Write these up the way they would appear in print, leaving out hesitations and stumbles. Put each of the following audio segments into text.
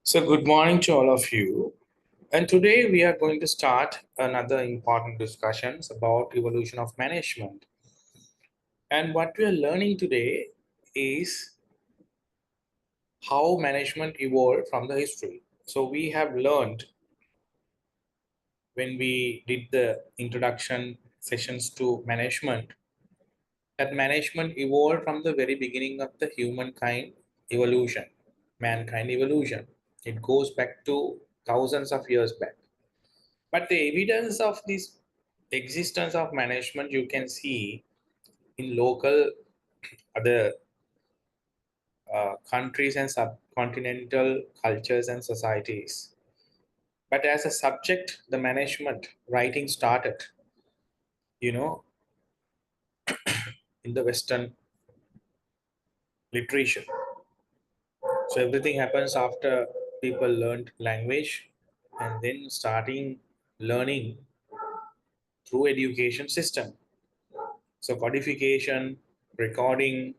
So, good morning to all of you. And today we are going to start another important discussions about evolution of management. And what we are learning today is how management evolved from the history. So, we have learned when we did the introduction sessions to management that management evolved from the very beginning of the humankind evolution, mankind evolution. It goes back to thousands of years back. But the evidence of this existence of management you can see in local other countries and subcontinental cultures and societies. But as a subject, the management writing started, you know, in the Western literature. So everything happens after people learned language and then starting learning through education system. So codification, recording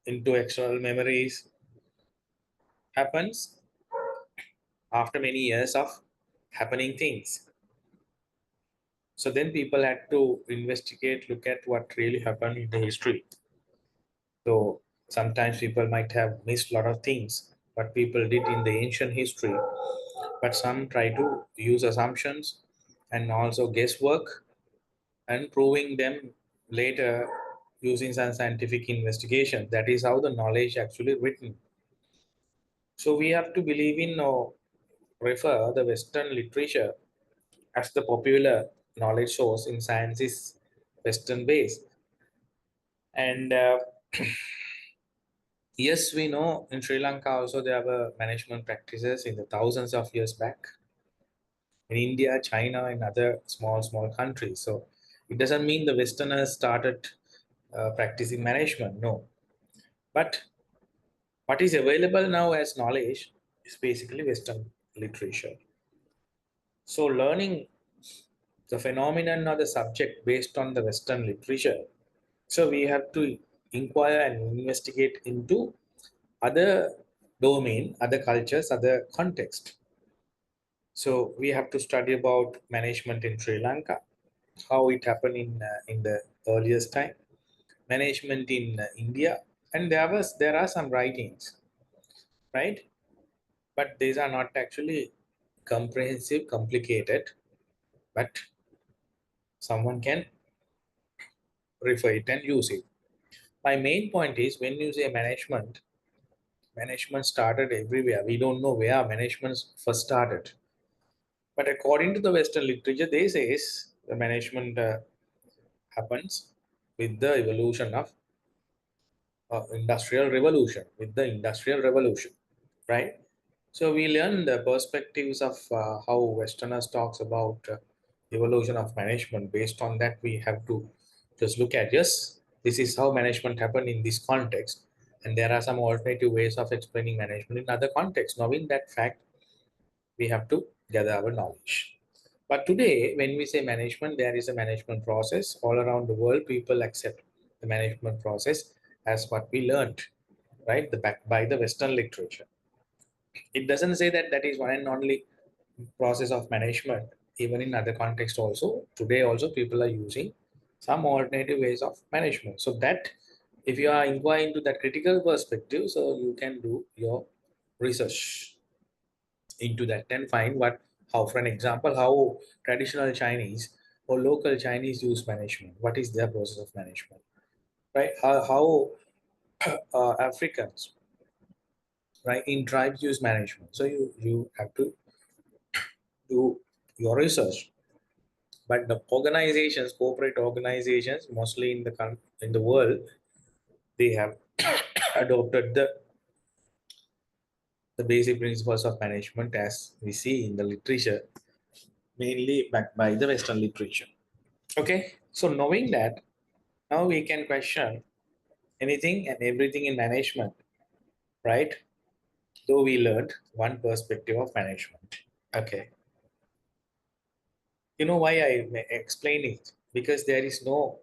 into external memories happens after many years of happening things. So then people had to investigate, look at what really happened in the history. So sometimes people might have missed a lot of things, what people did in the ancient history. But some try to use assumptions and also guesswork and proving them later using some scientific investigation. That is how the knowledge actually written. So we have to believe in or refer the Western literature as the popular knowledge source in science is Western based. And yes, we know in Sri Lanka also there were management practices in the thousands of years back. In India, China, and other small countries. So it doesn't mean the Westerners started practicing management. No, but what is available now as knowledge is basically Western literature. So learning the phenomenon or the subject based on the Western literature. So we have to inquire and investigate into other domain, other cultures, other context. So we have to study about management in Sri Lanka, how it happened in the earliest time, management in India, and there are some writings, right? But these are not actually comprehensive, complicated, but someone can refer it and use it. My main point is when you say management, management started everywhere. We don't know where management first started. But according to the Western literature, they says the management happens with the evolution of industrial revolution, with the industrial revolution, right? So we learn the perspectives of how Westerners talks about evolution of management. Based on that, we have to just look at yes, this is how management happened in this context, and there are some alternative ways of explaining management in other contexts. Knowing that fact, we have to gather our knowledge. But today, when we say management, there is a management process all around the world. People accept the management process as what we learned, right? The back by the Western literature. It doesn't say that that is one and only process of management. Even in other contexts, also today, also people are using some alternative ways of management. So that if you are inquiring into that critical perspective, so you can do your research into that and find what how for an example how traditional Chinese or local Chinese use management, what is their process of management, right? How Africans, right, in tribes use management. So you have to do your research. But the organizations, corporate organizations, mostly in in the world, they have adopted the basic principles of management as we see in the literature, mainly backed by the Western literature. Okay, so knowing that, now we can question anything and everything in management, right? Though we learned one perspective of management. Okay, you know why I explain it? Because there is no.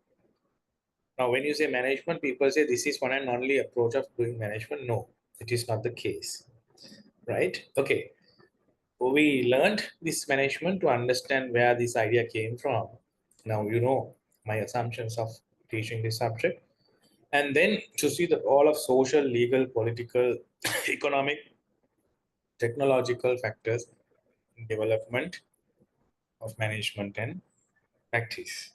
Now, when you say management, people say this is one and only approach of doing management. No, it is not the case. right? Okay, we learned this management to understand where this idea came from. Now you know my assumptions of teaching this subject, and then to see the all of social, legal, political, economic, technological factors in development of management and practice.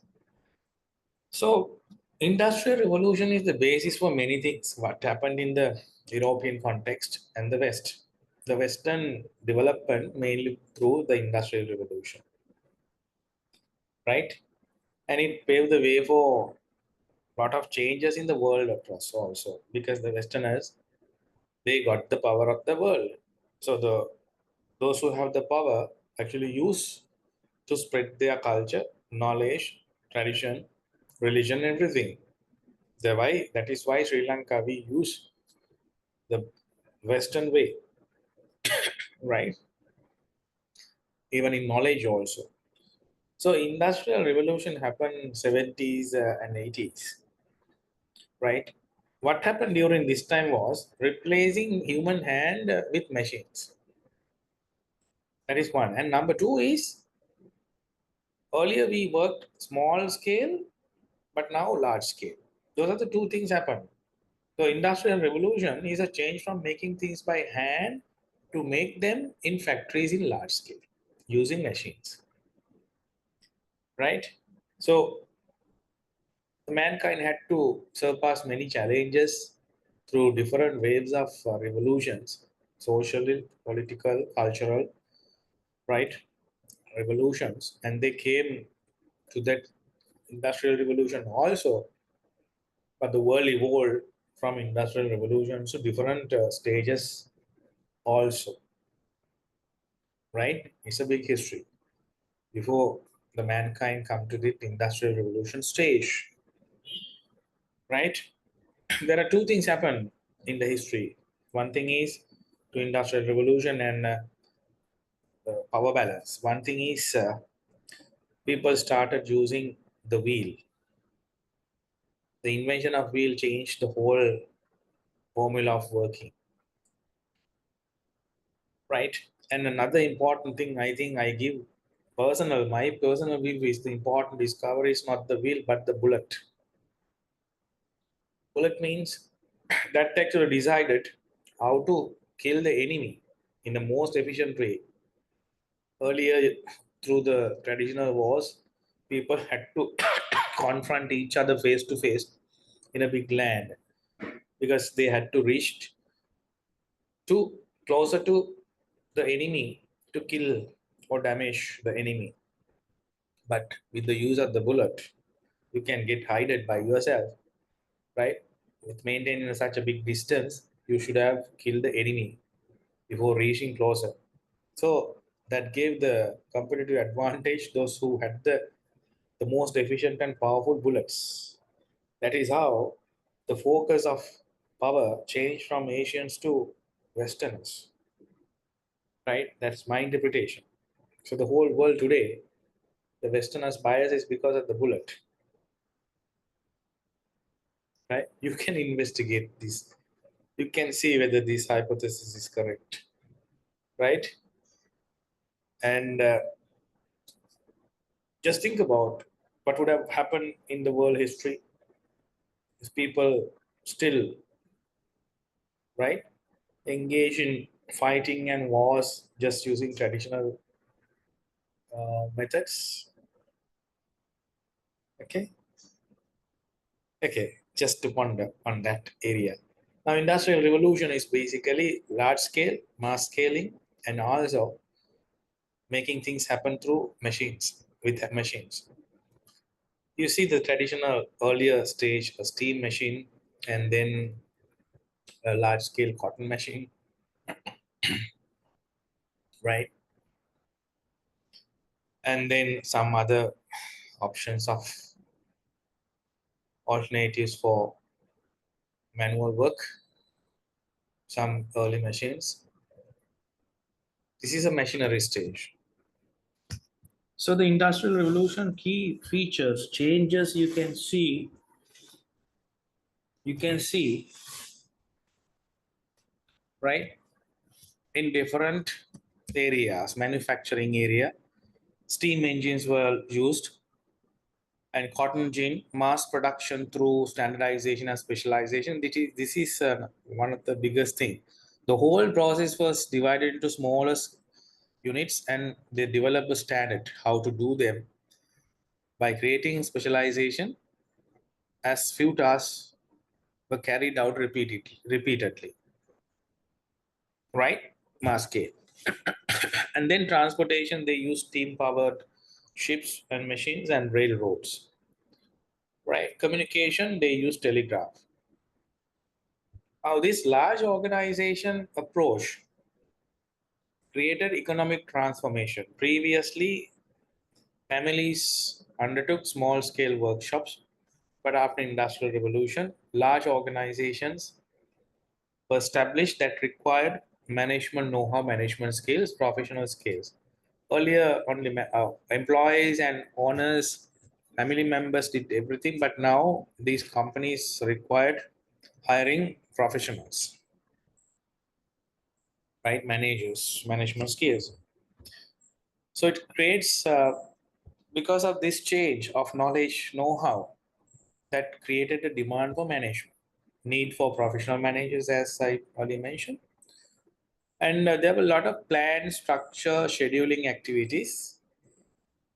So, industrial revolution is the basis for many things. What happened in the European context and the West. The Western development mainly through the industrial revolution, right? And it paved the way for a lot of changes in the world across also because the Westerners they got the power of the world. So the those who have the power actually use to spread their culture, knowledge, tradition, religion, everything. That is why Sri Lanka we use the Western way, right? Even in knowledge also. So industrial revolution happened in 70s and 80s, right? What happened during this time was replacing human hand with machines. That is one. And number two is earlier we worked small scale, but now large scale. Those are the two things happen. So industrial revolution is a change from making things by hand to make them in factories in large scale using machines, right? So mankind had to surpass many challenges through different waves of revolutions, social, political, cultural, right? Revolutions, and they came to that industrial revolution also. But the world evolved from industrial revolutions to different stages also, right? It's a big history before the mankind come to the industrial revolution stage, right? There are two things happen in the history. One thing is to industrial revolution and power balance. One thing is people started using the wheel. The invention of wheel changed the whole formula of working, right? And another important thing I think I give my personal view is the important discovery is not the wheel but the bullet. Bullet means that actually decided how to kill the enemy in the most efficient way. Earlier, through the traditional wars, people had to confront each other face to face in a big land because they had to reach to closer to the enemy to kill or damage the enemy. But with the use of the bullet, you can get hidden by yourself, right? With maintaining such a big distance, you should have killed the enemy before reaching closer. So that gave the competitive advantage those who had the most efficient and powerful bullets. That is how the focus of power changed from Asians to Westerners, right? That's my interpretation. So the whole world today, the Westerners' bias is because of the bullet, right? You can investigate this. You can see whether this hypothesis is correct, right? And just think about what would have happened in the world history if people still, right, engage in fighting and wars just using traditional methods. Okay, okay, just to ponder on that area. Now, industrial revolution is basically large scale, mass scaling, and also making things happen through machines with machines. You see the traditional earlier stage, a steam machine, and then a large scale cotton machine, right? And then some other options of alternatives for manual work, some early machines. This is a machinery stage. So the industrial revolution key features changes you can see, right, in different areas. Manufacturing area, steam engines were used, and cotton gin mass production through standardization and specialization. This is one of the biggest thing. The whole process was divided into smaller units, and they developed a standard how to do them by creating specialization. As few tasks were carried out repeatedly, right? Mass scale. And then transportation, they use steam powered ships and machines and railroads, right? Communication, they use telegraph. Now, this large organization approach created economic transformation. Previously, families undertook small scale workshops, but after industrial revolution, large organizations were established that required management know-how, management skills, professional skills. Earlier, only employees and owners, family members did everything, but now these companies required hiring professionals, right? Managers, management skills. So it creates, because of this change of knowledge, know-how, that created a demand for management, need for professional managers, as I already mentioned. And there were a lot of plan, structure, scheduling activities.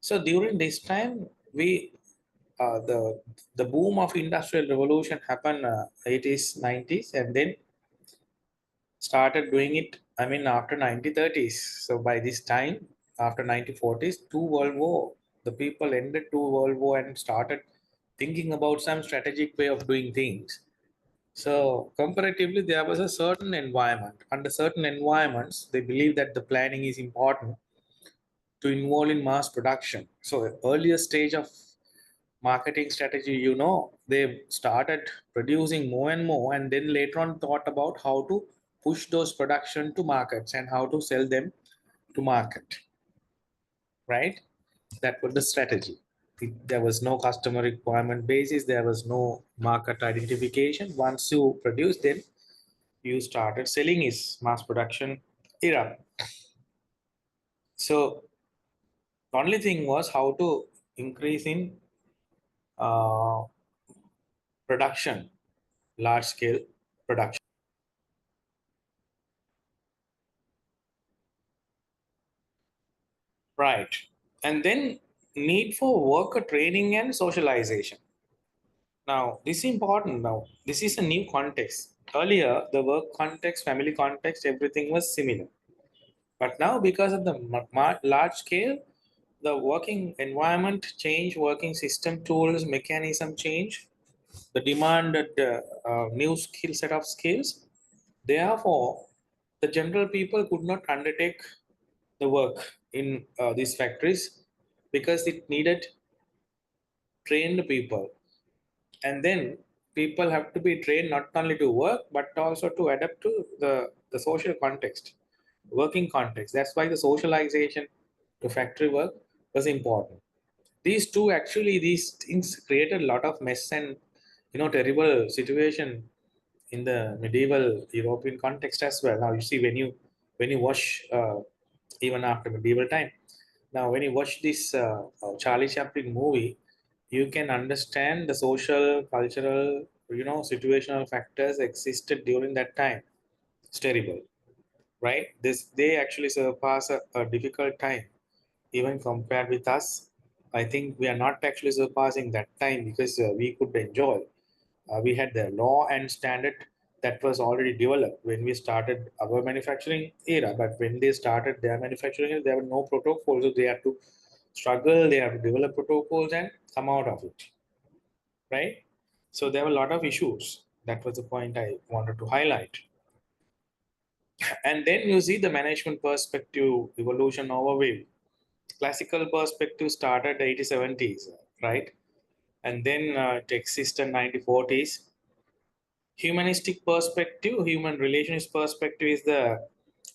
So during this time, we the boom of industrial revolution happened 80s, 90s, and then started doing it. I mean, after 1930s. So by this time, after 1940s, two World War, the people ended two World War and started thinking about some strategic way of doing things. So comparatively, there was a certain environment. Under certain environments, they believe that the planning is important to involve in mass production. So earlier stage of marketing strategy, they started producing more and more, and then later on thought about how to push those production to markets and how to sell them to market, right? That was the strategy. There was no customer requirement basis, there was no market identification. Once you produce them, you started selling is mass production era. So the only thing was how to increase in uh, production, large scale production. Right. And then need for worker training and socialization. Now, this is important now. This is a new context. Earlier, the work context, family context, everything was similar. But now, because of the large scale, the working environment change, working system tools, mechanism change, the demanded new skill set of skills. Therefore, the general people could not undertake the work in these factories because it needed trained people. And then people have to be trained not only to work but also to adapt to the social context, working context. That's why the socialization to factory work was important. These two, actually, these things created a lot of mess and terrible situation in the medieval European context as well. Now you see, when you watch even after medieval time, now when you watch this Charlie Chaplin movie, you can understand the social, cultural, situational factors existed during that time. It's terrible, right? This they actually surpass a difficult time even compared with us. I think we are not actually surpassing that time because we could enjoy. We had the law and standard that was already developed when we started our manufacturing era. But when they started their manufacturing, there were no protocols, so they had to struggle. They have to develop protocols and come out of it, right? So there were a lot of issues. That was the point I wanted to highlight. And then you see the management perspective evolution overview. Classical perspective started 80s, 70s, right? And then it existed in 1940s. Humanistic perspective, human relations perspective is the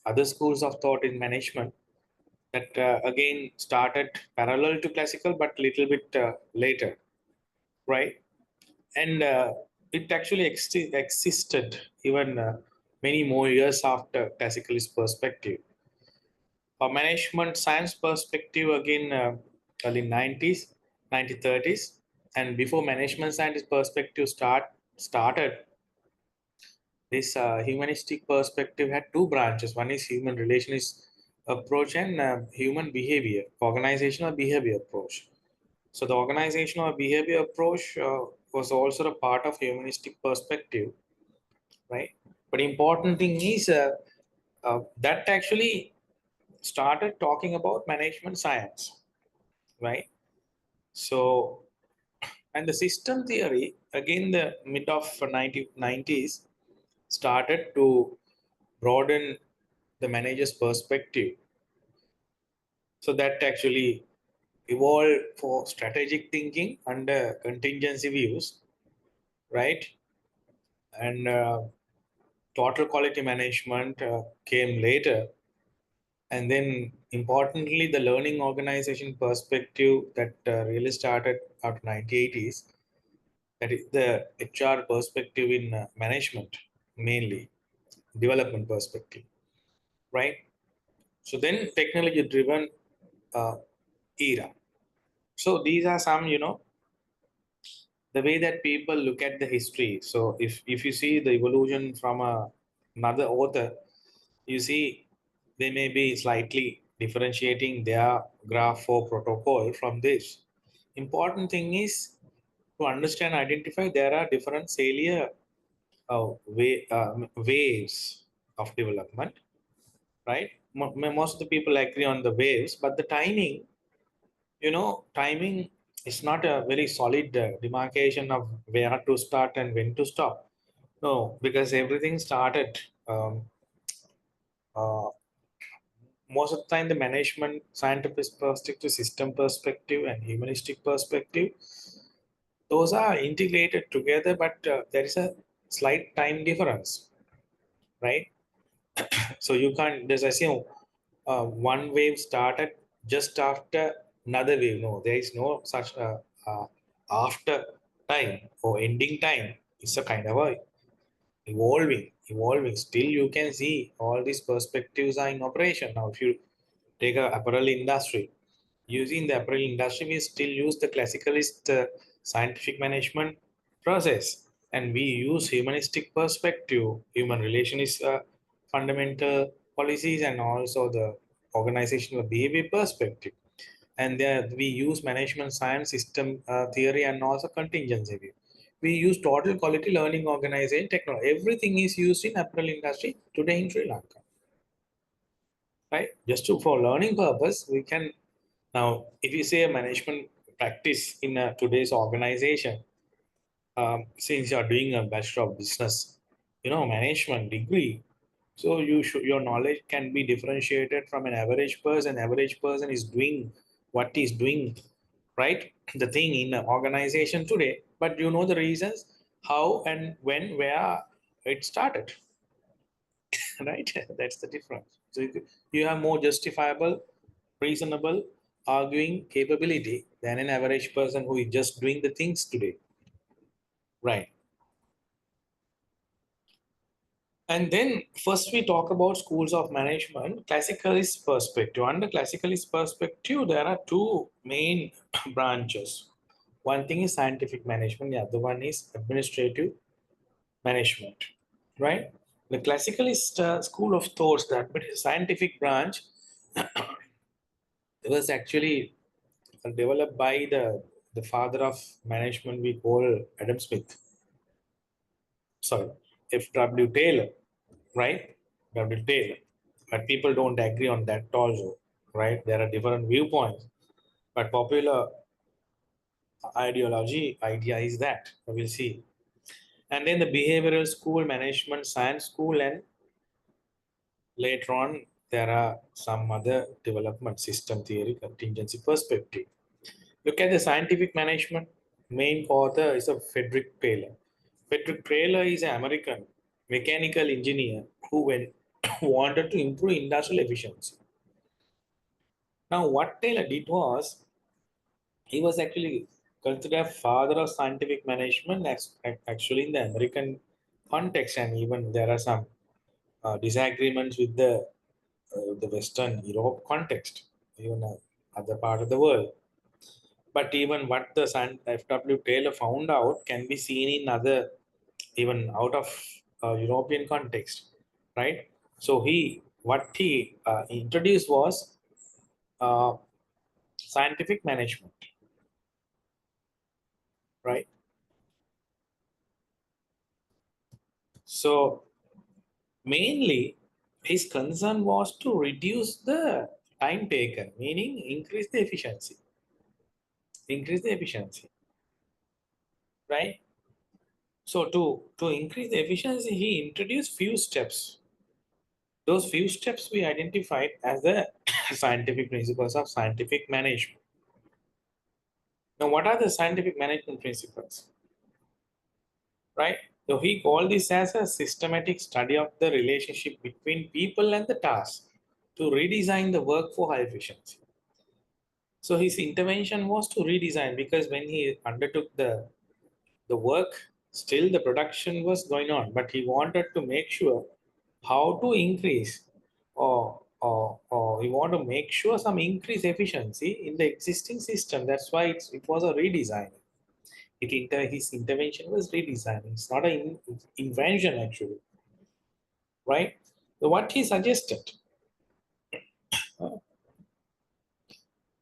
other schools of thought in management that again started parallel to classical but little bit later, right? And it actually existed even many more years after classicalist perspective. A management science perspective again, early 90s, 1930s, and before management science perspective started, this humanistic perspective had two branches. One is human relationist approach and human behavior, organizational behavior approach. So the organizational behavior approach was also a part of humanistic perspective, right? But important thing is that actually started talking about management science, right? So, and the system theory, again, the mid of 1990s, started to broaden the manager's perspective. So that actually evolved for strategic thinking under contingency views, right? And total quality management came later. And then, importantly, the learning organization perspective that really started after 1980s, that is the HR perspective in management, mainly development perspective, right? So then technology driven uh, era. So these are some, the way that people look at the history. So if you see the evolution from another author, you see they may be slightly differentiating their graph or protocol from this. Important thing is to understand, identify there are different salient waves of development, right? Most of the people agree on the waves, but the timing, timing is not a very solid demarcation of where to start and when to stop. No, because everything started. Uh, Most of the time, the management, scientific perspective, system perspective, and humanistic perspective, those are integrated together, but there is a slight time difference, right? So you can't just assume one wave started just after another wave. No, there is no such after time or ending time. It's a kind of a evolving. Still, you can see all these perspectives are in operation. Now, if you take a apparel industry, using the apparel industry, we still use the classicalist scientific management process, and we use humanistic perspective. Human relation is fundamental policies, and also the organizational behavior perspective. And there we use management science, system theory, and also contingency view. We use total quality learning organization technology. Everything is used in apparel industry today in Sri Lanka, right? Just to for learning purpose, we can now, if you say a management practice in today's organization, since you are doing a bachelor of business, management degree, so your knowledge can be differentiated from an average person. Average person is doing what he's doing, right? The thing in an organization today, but you know the reasons how and when, where it started, right? That's the difference. So you have more justifiable, reasonable arguing capability than an average person who is just doing the things today, right? And then first we talk about schools of management, classicalist perspective. Under classicalist perspective, there are two main branches. One thing is scientific management, the other one is administrative management, right? The classicalist school of thoughts, that scientific branch, it was actually developed by the father of management we call Adam Smith. Sorry, F.W. Taylor, right? W. Taylor. But people don't agree on that also, right? There are different viewpoints. But popular idea is that we'll see. And then the behavioral school, management science school, and later on there are some other development, system theory, contingency perspective. Look at the scientific management. Main author is a Frederick Taylor. Frederick Taylor is an American mechanical engineer who wanted to improve industrial efficiency. Now, what Taylor did was he was actually considered father of scientific management actually in the American context, and even there are some disagreements with the Western Europe context, even other part of the world. But even what the F.W. Taylor found out can be seen in other, even out of European context, right? So what he introduced was uh, scientific management, right? So mainly his concern was to reduce the time taken, meaning increase the efficiency, right? So to increase the efficiency, he introduced few steps. Those few steps we identified as the scientific principles of scientific management. Now, what are the scientific management principles? Right? So he called this as a systematic study of the relationship between people and the task to redesign the work for high efficiency. So his intervention was to redesign because when he undertook the work, still the production was going on, but he wanted to make sure how to increase or he wanted to make sure some increase efficiency in the existing system. That's why it was a redesign. His intervention was redesigning. It's not an invention actually, right? So what he suggested, uh,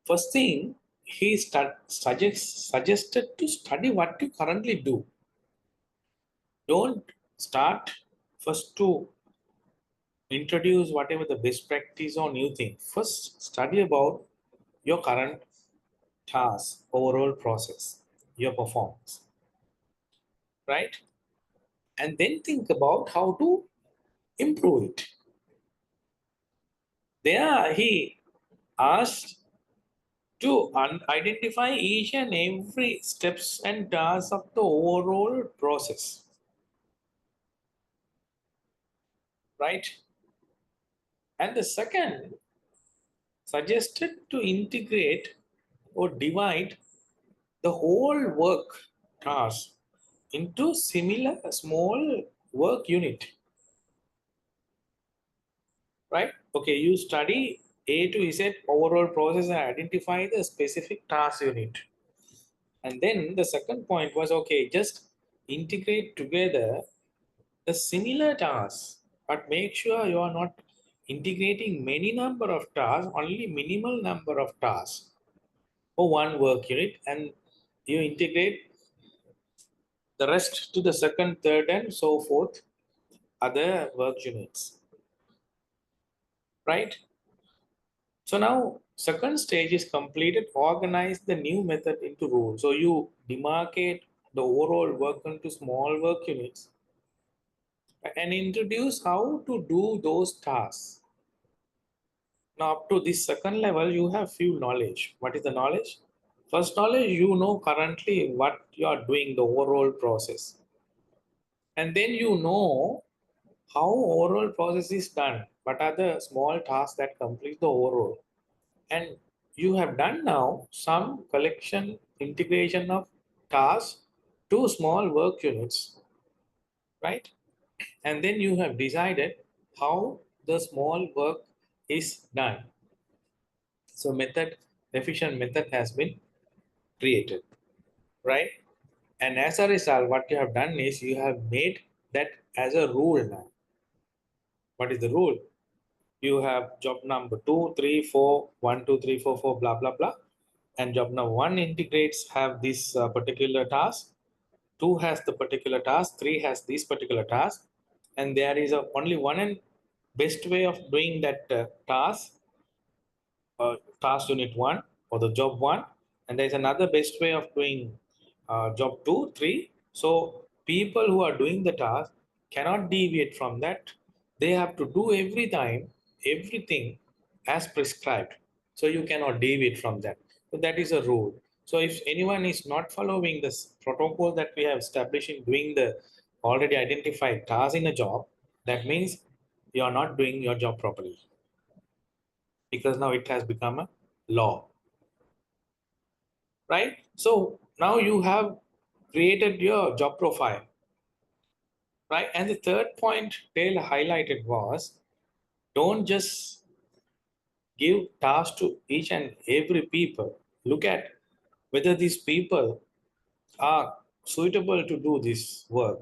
first thing he suggested to study what you currently do. Don't start first to introduce whatever the best practice or new thing. First, study about your current task, overall process, your performance, right? And then think about how to improve it. There, he asked to identify each and every steps and tasks of the overall process, right? And the second suggested to integrate or divide the whole work task into similar small work unit, right? Okay, you study A to Z overall process and identify the specific task unit. And then the second point was, okay, just integrate together the similar tasks, but make sure you are not integrating many number of tasks, only minimal number of tasks for one work unit, and you integrate the rest to the second, third, and so forth other work units, right? So now second stage is completed, organize the new method into rules. So you demarcate the overall work into small work units and introduce how to do those tasks. Now up to this second level, you have few knowledge. What is the knowledge? First knowledge, you know currently what you are doing, the overall process. And then you know how overall process is done. What are the small tasks that complete the overall? And you have done now some collection integration of tasks to small work units, right? And then you have decided how the small work is done. So efficient method has been created, right? And as a result, what you have done is you have made that as a rule now. What is the rule? You have job number 2, 3, 4, 1, 2, 3, 4, 4, blah, blah, blah. And job number 1 integrates have this particular task, 2 has the particular task, 3 has this particular task. And there is only one and best way of doing that task, task unit 1 or the job 1. And there's another best way of doing job 2, 3. So people who are doing the task cannot deviate from that. They have to do every time everything as prescribed. So you cannot deviate from that. So that is a rule. So if anyone is not following this protocol that we have established in doing the already identified task in a job, that means you are not doing your job properly, because now it has become a law, right? So now you have created your job profile. right? And the third point Taylor highlighted was don't just give tasks to each and every people. Look at whether these people are suitable to do this work.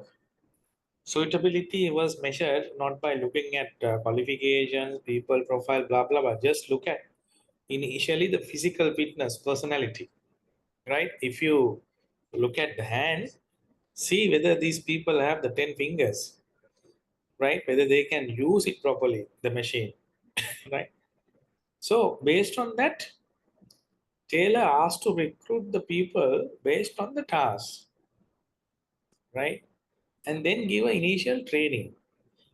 Suitability was measured not by looking at qualifications, people profile, blah blah blah. Just look at initially the physical fitness, personality, right? If you look at the hands, see whether these people have the 10 fingers, right? Whether they can use it properly, the machine, right? So based on that, Taylor asked to recruit the people based on the task, right? And then give an initial training.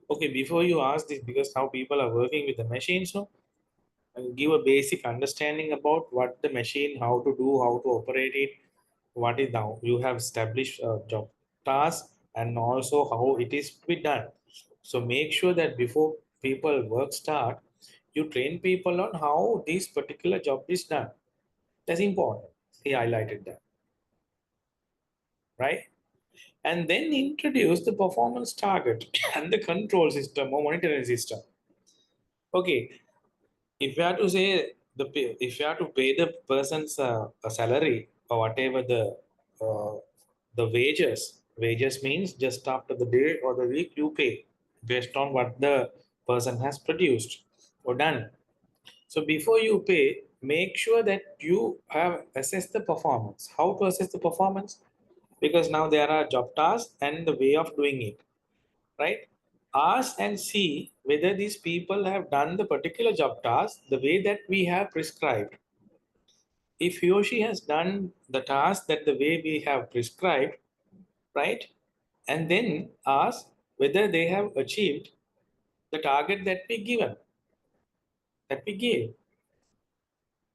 Okay, before you ask this, because now people are working with the machine, so give a basic understanding about what the machine, how to do, how to operate it, what is now. You have established a job task and also how it is to be done. So make sure that before people work start, you train people on how this particular job is done. That's important. He highlighted that, right? And then introduce the performance target and the control system or monitoring system. Okay, if you have to say if you have to pay the person's a salary or whatever uh, the wages means just after the day or the week you pay based on what the person has produced or done. So before you pay, make sure that you have assessed the performance. How to assess the performance? Because now there are job tasks and the way of doing it, right? Ask and see whether these people have done the particular job task the way that we have prescribed. If he or she has done the task that the way we have prescribed, right? And then ask whether they have achieved the target that we gave.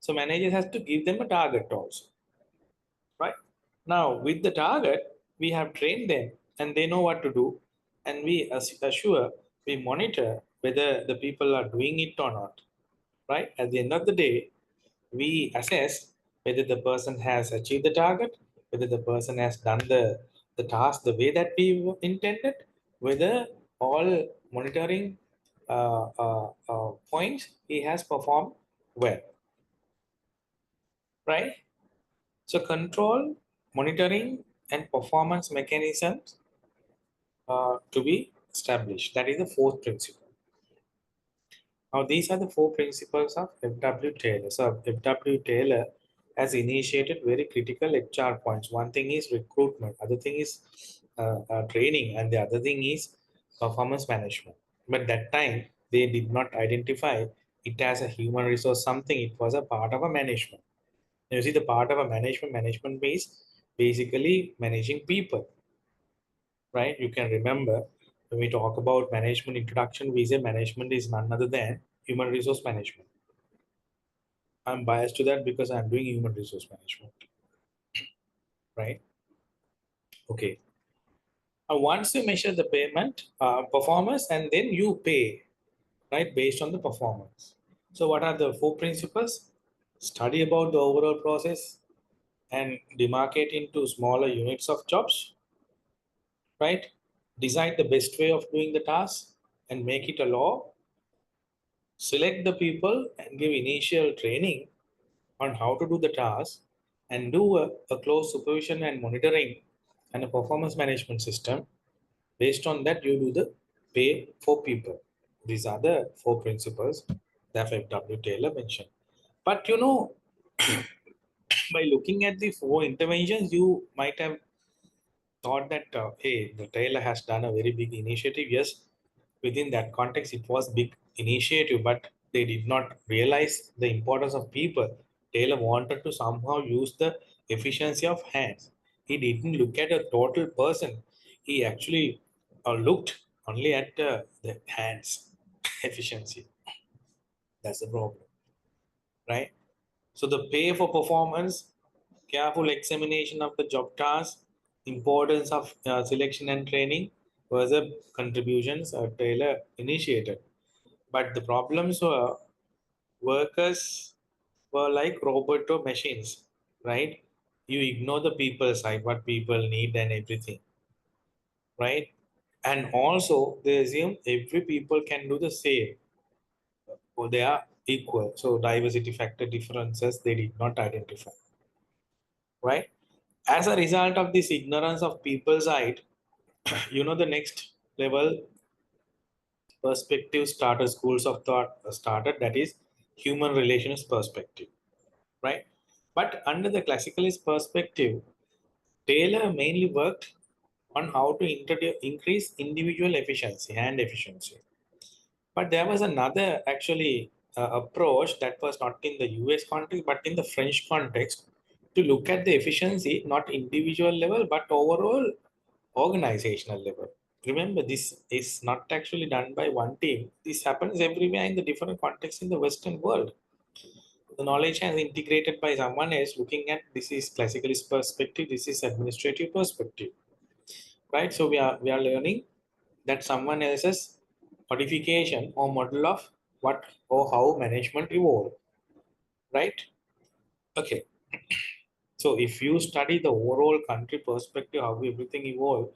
So managers has to give them a target also, right? Now with the target, we have trained them and they know what to do, and we assure we monitor whether the people are doing it or not, right? At the end of the day, we assess whether the person has achieved the target, whether the person has done the task the way that we intended, whether all monitoring points he has performed well, right? So control, monitoring, and performance mechanisms to be established. That is the fourth principle. Now, these are the four principles of F.W. Taylor. So, F.W. Taylor has initiated very critical HR points. One thing is recruitment, other thing is training, and the other thing is performance management. But that time, they did not identify it as a human resource something. It was a part of a management. You see, the part of a management base basically managing people, right? You can remember when we talk about management introduction, we say management is none other than human resource management. I'm biased to that because I'm doing human resource management, right? Okay. Once you measure the payment performance and then you pay, right, based on the performance. So, what are the four principles? Study about the overall process and demarcate into smaller units of jobs, right? Decide the best way of doing the task and make it a law. Select the people and give initial training on how to do the task and do a close supervision and monitoring and a performance management system. Based on that, you do the pay for people. These are the four principles that FW Taylor mentioned. But by looking at the four interventions, you might have thought that hey, the Taylor has done a very big initiative. Yes, within that context, it was big initiative, but they did not realize the importance of people. Taylor wanted to somehow use the efficiency of hands. He didn't look at a total person. He actually looked only at the hands efficiency. That's the problem, right? So the pay for performance, careful examination of the job task, importance of selection and training were the contributions Taylor initiated. But the problems were workers were like roboto machines, right? You ignore the people side, what people need and everything, right? And also they assume every people can do the same, or they are equal. So diversity factor differences they did not identify, right? As a result of this ignorance of people side, the next level perspective started, schools of thought started, that is human relations perspective, right? But under the classicalist perspective, Taylor mainly worked on how to increase individual efficiency and efficiency. But there was another actually approach that was not in the US context but in the French context, to look at the efficiency not individual level but overall organizational level. Remember, this is not actually done by one team. This happens everywhere in the different contexts in the Western world. The knowledge has integrated by someone else looking at, this is classicalist perspective, this is administrative perspective, right? So we are learning that someone else's modification or model of what or how management evolve, right? Okay, so if you study the overall country perspective, how everything evolved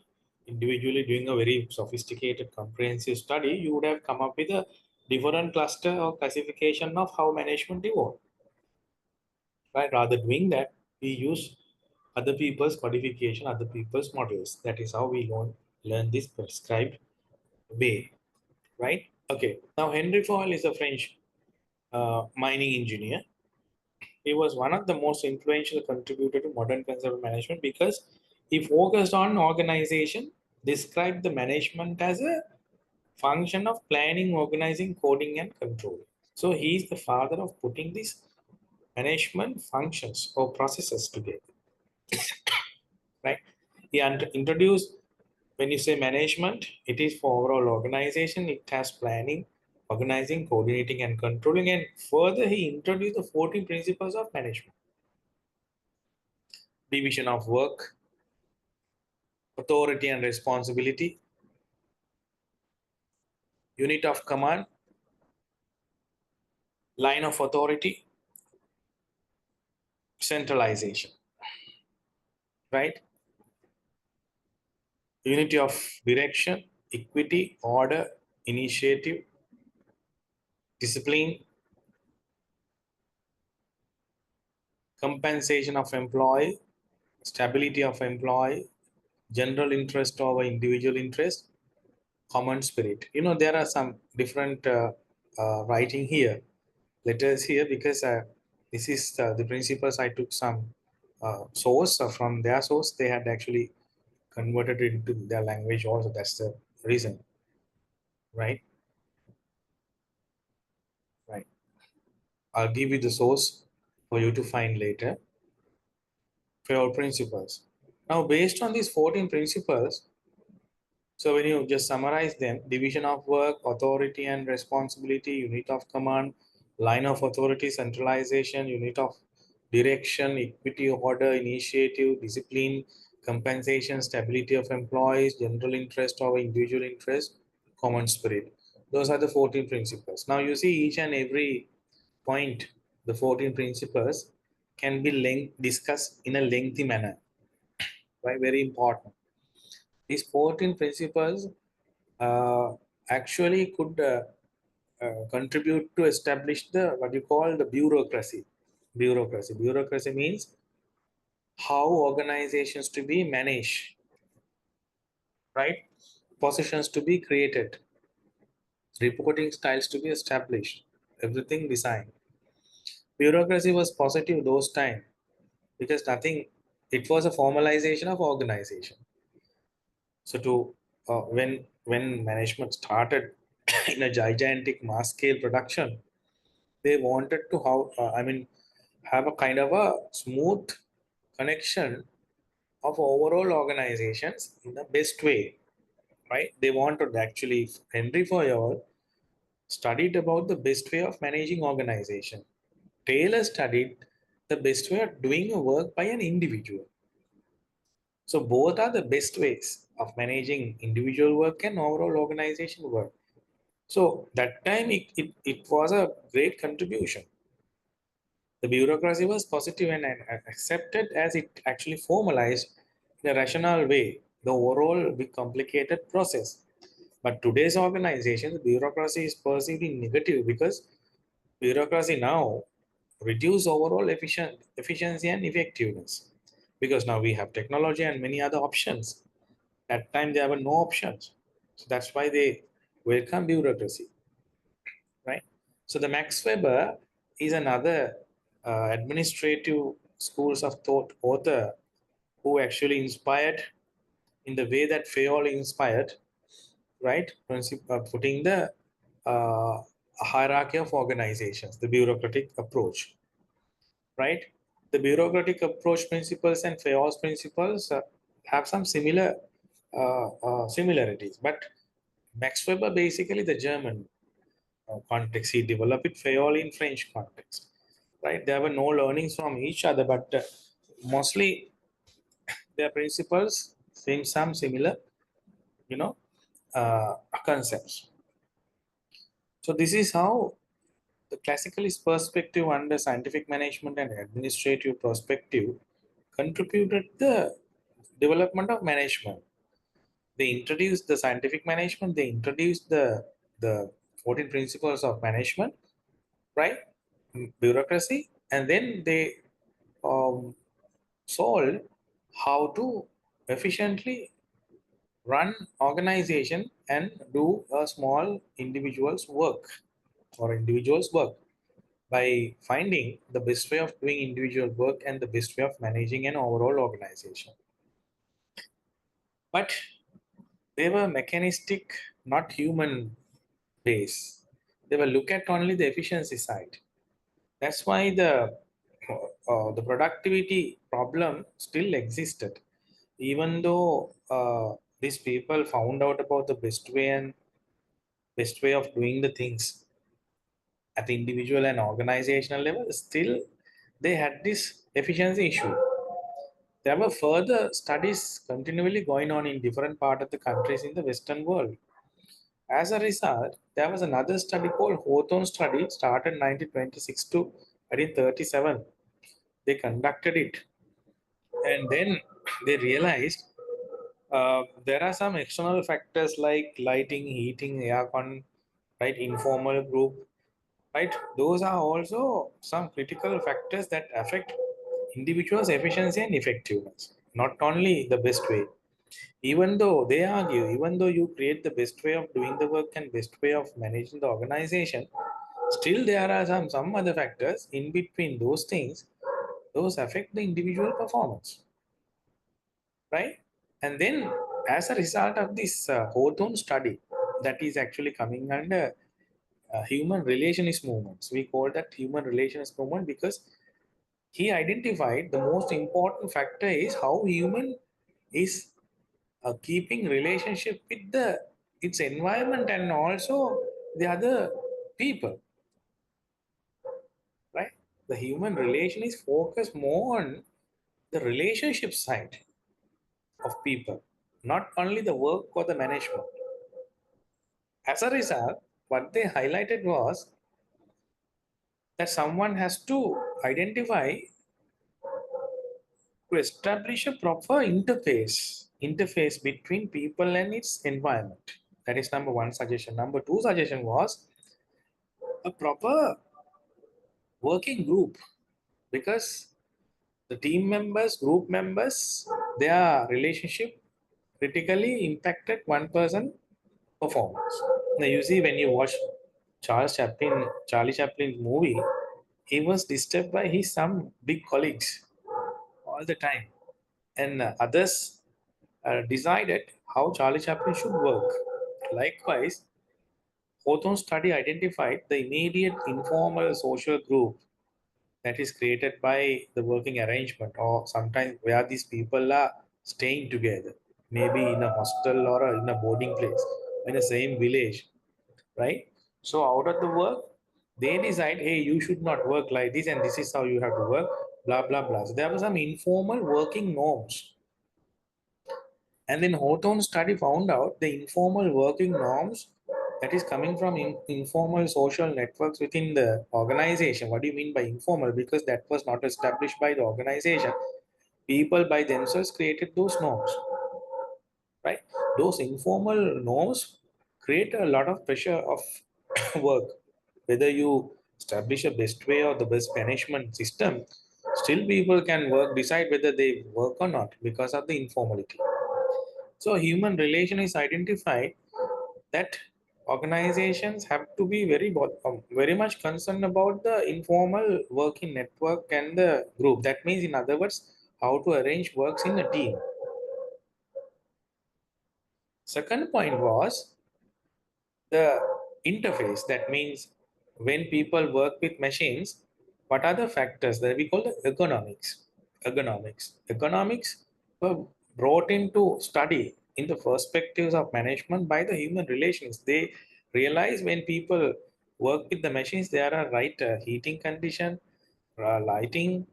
individually, doing a very sophisticated comprehensive study, you would have come up with a different cluster or classification of how management evolved, right? Rather doing that, we use other people's codification, other people's models. That is how we learn this prescribed way, right? Okay, now Henry Foyle is a French mining engineer. He was one of the most influential contributor to modern conservative management because he focused on organization, described the management as a function of planning, organizing, coding, and control. So he is the father of putting these management functions or processes together, right? He introduced, when you say management, it is for overall organization. It has planning, organizing, coordinating, and controlling. And further, he introduced the 14 principles of management: division of work, authority and responsibility, unit of command, line of authority, centralization, right? Unity of direction, equity, order, initiative, discipline, compensation of employee, stability of employee, general interest over individual interest, common spirit. There are some different writing here, letters here, because this is the principles. I took some source from their source. They had actually converted it into their language also. That's the reason, right? Right. I'll give you the source for you to find later for your principles. Now, based on these 14 principles, so when you just summarize them: division of work, authority and responsibility, unit of command, line of authority, centralization, unit of direction, equity, order, initiative, discipline, compensation, stability of employees, general interest or individual interest, common spirit. Those are the 14 principles. Now you see each and every point, the 14 principles can be discussed in a lengthy manner, right? Very important. These 14 principles uh, actually could contribute to establish the what you call the bureaucracy. Bureaucracy means how organizations to be managed, right? Positions to be created, reporting styles to be established, everything designed. Bureaucracy was positive those time because nothing. It was a formalization of organization. So to when management started in a gigantic mass scale production, they wanted to have a kind of a smooth connection of overall organizations in the best way, right? They wanted, actually Henry Fayol studied about the best way of managing organization. Taylor studied the best way of doing a work by an individual. So both are the best ways of managing individual work and overall organization work. So that time it was a great contribution. The bureaucracy was positive and accepted as it actually formalized in a rational way. the overall big complicated process. But today's organization, the bureaucracy is perceived in negative because bureaucracy now reduce overall efficiency and effectiveness. Because now we have technology and many other options. That time there were no options. So that's why they welcome bureaucracy, right? So the Max Weber is another administrative schools of thought author who actually inspired in the way that Fayol inspired, right? Putting the hierarchy of organizations, the bureaucratic approach, right? The bureaucratic approach principles and Fayol's principles have some similarities, but Max Weber basically the German context. He developed it Fayol in French context, right? There were no learnings from each other, but mostly their principles seem some similar, you know, concepts. So this is how the classicalist perspective under scientific management and administrative perspective contributed the development of management. They introduced the scientific management, they introduced the 14 principles of management, right? Bureaucracy, and then they um, solved how to efficiently run organization and do a small individual's work or individuals work by finding the best way of doing individual work and the best way of managing an overall organization. But they were mechanistic, not human based. They will look at only the efficiency side. That's why the productivity problem still existed, even though these people found out about the best way of doing the things at the individual and organizational level. Still, they had this efficiency issue. There were further studies continually going on in different parts of the countries in the Western world. As a result, there was another study called Hawthorne study, started 1926 to 1937. They conducted it, and then they realized there are some external factors like lighting, heating, aircon, right? Informal group, right? Those are also some critical factors that affect individuals' efficiency and effectiveness. Not only the best way. Even though they argue, even though you create the best way of doing the work and best way of managing the organization, still there are some other factors in between those things, those affect the individual performance, right? And then as a result of this Hawthorne study that is actually coming under human relationist movements, we call that human relationist movement because he identified the most important factor is how human is keeping relationship with the its environment and also the other people, right? The human relation is focused more on the relationship side of people, not only the work or the management. As a result, what they highlighted was that someone has to identify to establish a proper interface between people and its environment. That is number one suggestion. Number two suggestion was a proper working group because the team members, group members, their relationship critically impacted one person performance. Now you see when you watch Charlie Chaplin's movie, he was disturbed by his some big colleagues all the time, and others decided how Charlie Chaplin should work. Likewise, Hawthorne's study identified the immediate informal social group that is created by the working arrangement or sometimes where these people are staying together, maybe in a hostel or in a boarding place in the same village, right? So out of the work they decide, hey, you should not work like this and this is how you have to work, blah blah blah. So there were some informal working norms, and then Hawthorne study found out the informal working norms that is coming from informal social networks within the organization. What do you mean by informal? Because that was not established by the organization. People by themselves created those norms. right? Those informal norms create a lot of pressure of work. Whether you establish a best way or the best management system, still people can work decide whether they work or not because of the informality. So human relation is identified that organizations have to be very much concerned about the informal working network and the group. That means, in other words, how to arrange works in a team. Second point was the interface. That means when people work with machines, what are the factors that we call the economics were brought into study in the perspectives of management by the human relations. They realize when people work with the machines, there are right heating condition, lighting,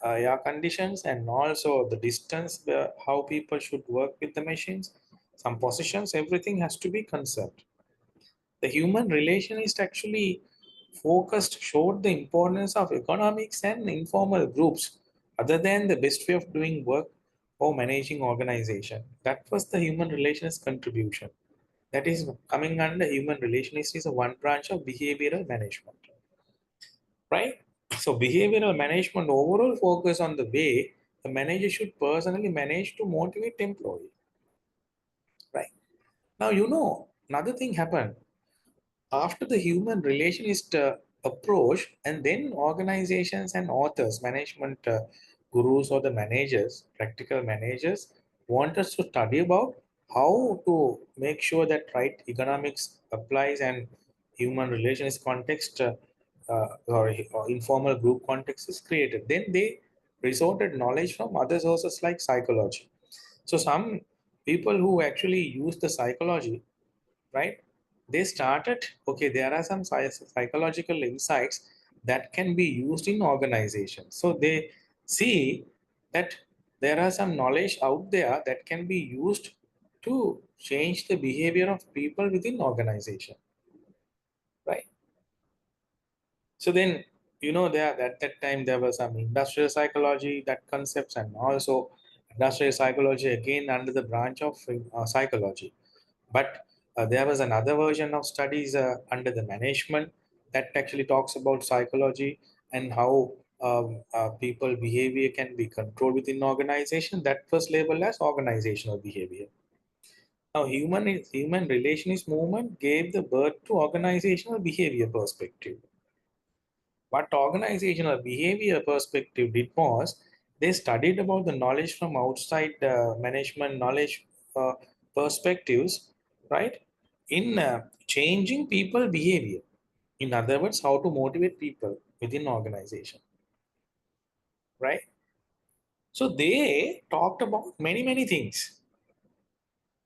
air conditions, and also the distance, how people should work with the machines, some positions, everything has to be conserved. The human relationist actually focused showed the importance of economics and informal groups other than the best way of doing work or managing organization. That was the human relations contribution. That is coming under human relationist is a one branch of behavioral management, right? So behavioral management overall focus on the way the manager should personally manage to motivate employee, right? Now another thing happened after the human relationist approach, and then organizations and authors, management gurus or the managers, practical managers, want us to study about how to make sure that right economics applies and human relations context or informal group context is created. Then they resorted knowledge from other sources like psychology. So some people who actually use the psychology, right, they started, okay, there are some psychological insights that can be used in organizations. So they see that there are some knowledge out there that can be used to change the behavior of people within organization, right? So then, there at that time there was some industrial psychology, that concepts, and also industrial psychology again under the branch of psychology. But there was another version of studies under the management that actually talks about psychology and how people behavior can be controlled within organization. That was labeled as organizational behavior. Now, human relationist movement gave the birth to organizational behavior perspective. What organizational behavior perspective did was they studied about the knowledge from outside management knowledge perspectives, right? In changing people behavior. In other words, how to motivate people within organization, right? So they talked about many things.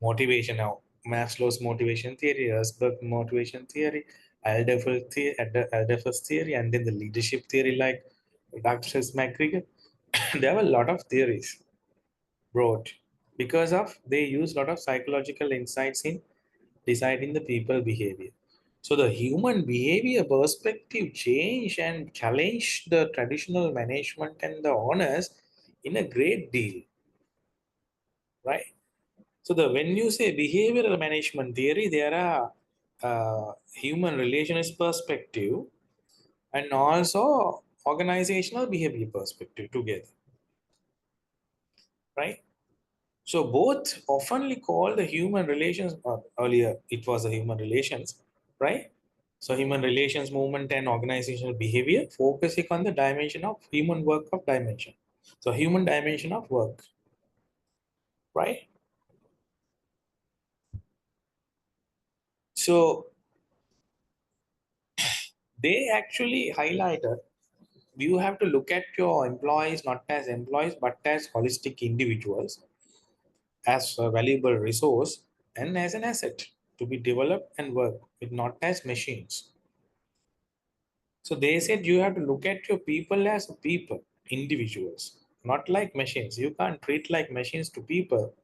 Motivation now, Maslow's motivation theory, Herzberg motivation theory, Alderfer's theory, and then the leadership theory like Dr. McGregor. There were a lot of theories brought because of they use a lot of psychological insights in deciding the people behavior. So the human behavior perspective changed and challenged the traditional management and the owners in a great deal, right? So the when you say behavioral management theory, there are human relations perspective and also organizational behavior perspective together, right? So both oftenly called the human relations, or earlier it was the human relations, right? So human relations movement and organizational behavior focusing on the dimension of human work of dimension. So human dimension of work, right? So they actually highlighted you have to look at your employees not as employees but as holistic individuals, as a valuable resource and as an asset to be developed and work with, not as machines. So they said you have to look at your people as people, individuals, not like machines. You can't treat like machines to people.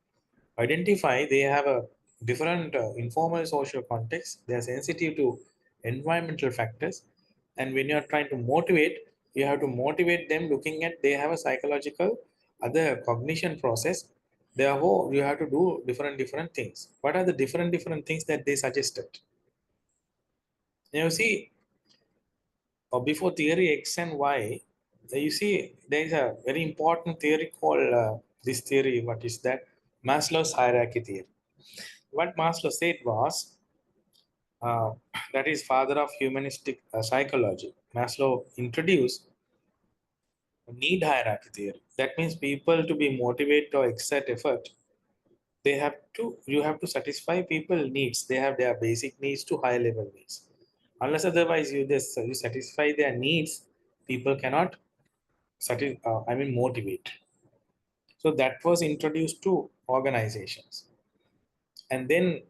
Identify they have a different informal social context. They are sensitive to environmental factors. And when you are trying to motivate, you have to motivate them looking at they have a psychological other cognition process Therefore, you have to do different things. What are the different things that they suggested? You see, before theory X and Y, you see, there is a very important theory called this theory. What is that? Maslow's hierarchy theory. What Maslow said was, uh, that is father of humanistic psychology. Maslow introduced need hierarchy theory. That means people to be motivated or exert effort, they have to you have to satisfy people needs. They have their basic needs to high level needs. Unless otherwise you satisfy their needs, people cannot motivate. So that was introduced to organizations. And then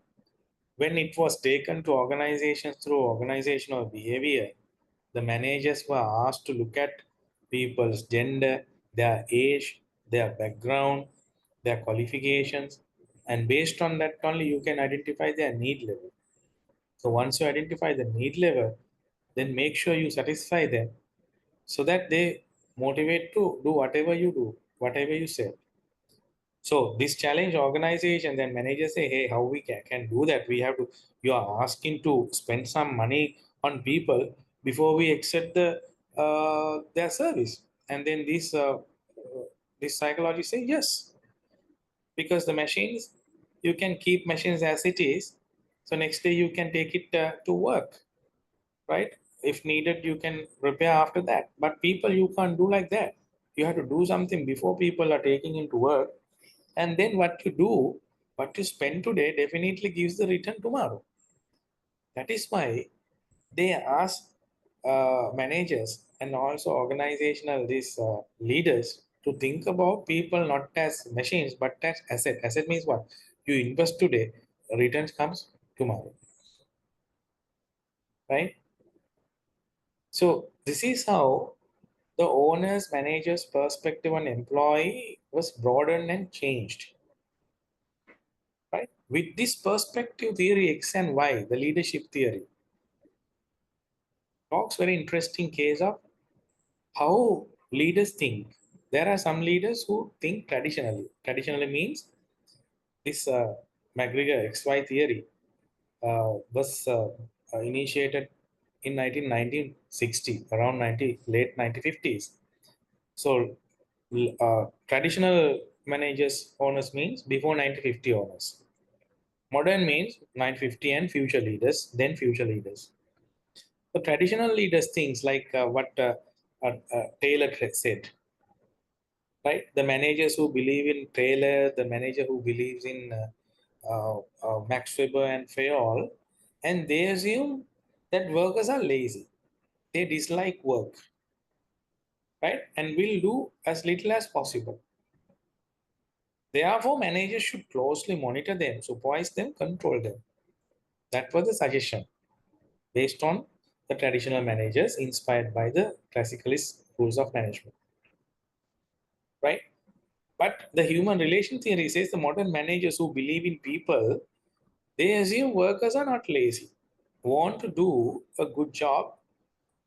when it was taken to organizations through organizational behavior, the managers were asked to look at people's gender, their age, their background, their qualifications, and based on that only you can identify their need level. So once you identify the need level, then make sure you satisfy them so that they motivate to do whatever you do, whatever you say. So this challenge organizations and managers say, hey, how we can do that? We have to, you are asking to spend some money on people before we accept their service. And then this psychology say yes, because the machines, you can keep machines as it is. So next day you can take it to work, right? If needed, you can repair after that. But people, you can't do like that. You have to do something before people are taking into work, and then what you do, what you spend today definitely gives the return tomorrow. That is why they ask managers and also organizational these leaders to think about people not as machines but as asset. Asset means what? You invest today, returns comes tomorrow, right? So this is how the owner's manager's perspective on employee was broadened and changed. Right? With this perspective theory X and Y, the leadership theory talks very interesting case of how leaders think. There are some leaders who think traditionally. Traditionally means this McGregor XY theory was initiated in 1960, around 90, late 1950s. So traditional managers owners means before 1950 owners. Modern means 950 and future leaders, then future leaders. The traditional leaders things like what Taylor said, right? The managers who believe in Taylor, the manager who believes in Max Weber and Fayol, and they assume that workers are lazy. They dislike work, right? And will do as little as possible. Therefore, managers should closely monitor them, supervise them, control them. That was the suggestion based on the traditional managers inspired by the classicalist schools of management, right? But the human relation theory says the modern managers who believe in people, they assume workers are not lazy, want to do a good job,